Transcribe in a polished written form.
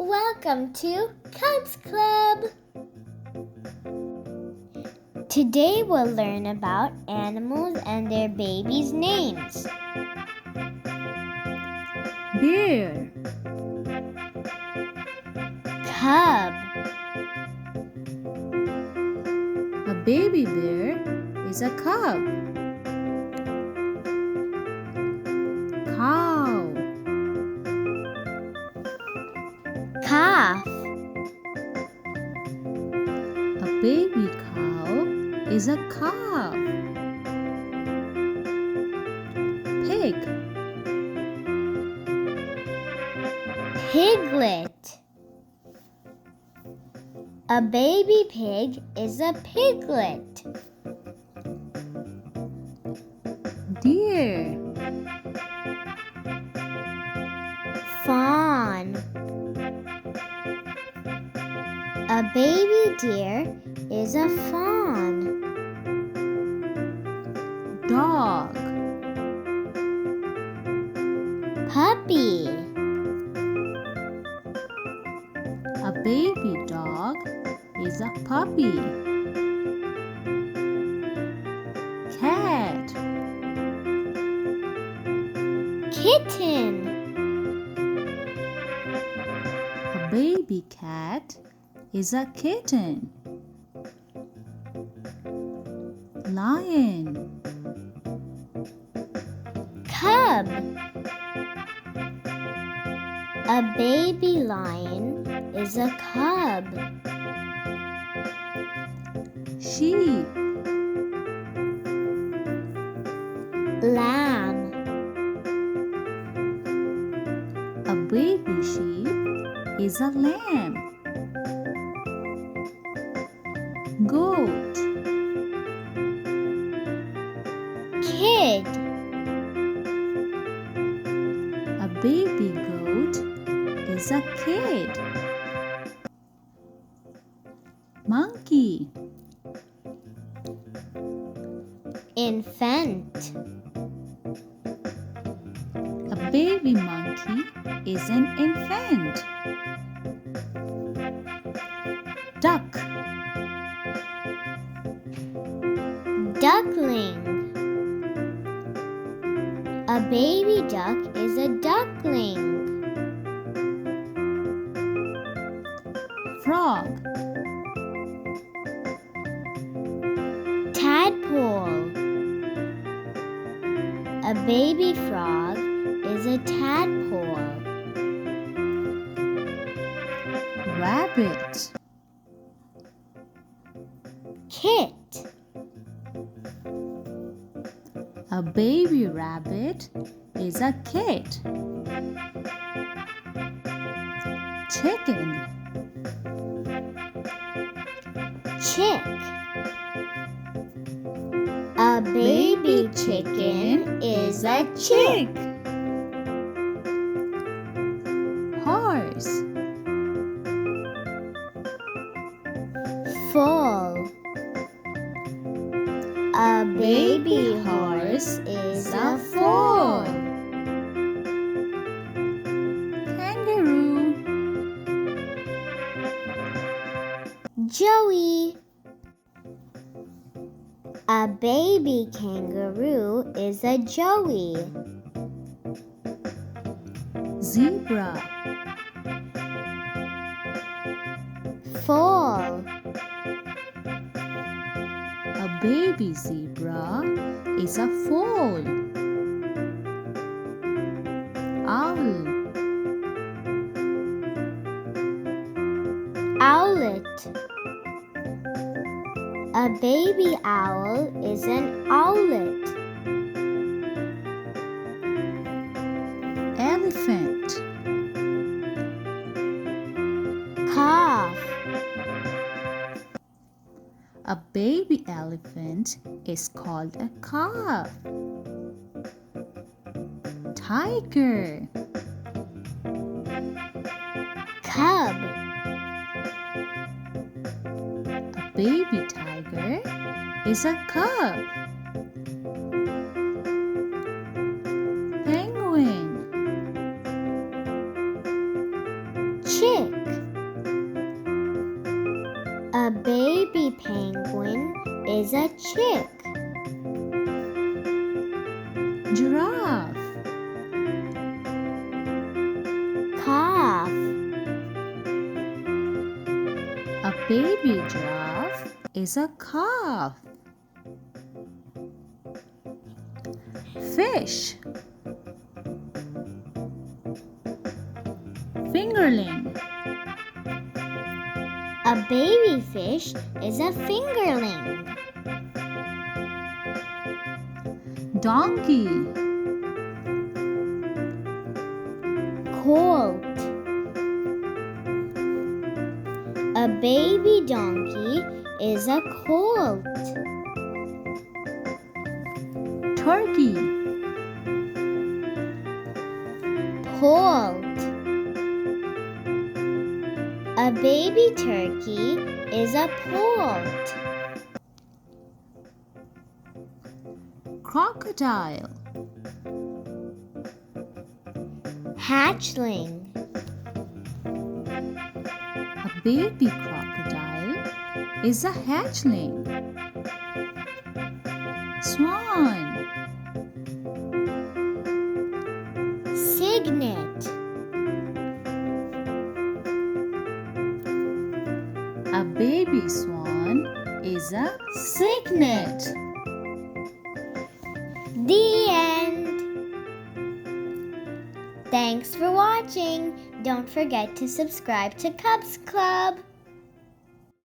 Welcome to Cubs Club! Today we'll learn about animals and their babies' names. Bear, Cub, a baby bear is a cub. Cow, Calf, a baby cow is a calf. Pig, Piglet. A baby pig is a piglet. deer, Fawn. A baby deer is a fawn. dog, Puppy. a baby dog is a puppy. Cat, Kitten. a baby cat is a kitten. Lion, Cub. A baby lion is a cub. sheep, Lamb. a baby sheep is a lamb. Goat, Kid. a baby goat is a kid. Monkey, Infant. a baby monkey is an infant. Duck, Duckling. A baby duck is a duckling. frog, Tadpole. A baby frog is a tadpole. rabbit, Kit. a baby rabbit is a kit. Chicken, Chick. A baby chicken is a chick. horse, Foal. A baby horse is a foal. kangaroo, Joey. A baby kangaroo is a joey. zebra, Foal. a baby zebra is a foal. Owl, Owlet. A baby owl is an owlet. elephant, Calf. a baby elephant is called a calf. Tiger, Cub. a baby tiger is a cub. Penguin, Chick. is a chick? Giraffe. Calf. A baby giraffe is a calf. Fish. Fingerling. A baby fish is a fingerling. Donkey. Colt. A baby donkey is a colt. Turkey. Poult. A baby turkey is a poult. Crocodile. Hatchling. A baby crocodile is a hatchling. Swan. Cygnet. A baby swan is a cygnet. The end. Thanks for watching. Don't forget to subscribe to Cubs Club.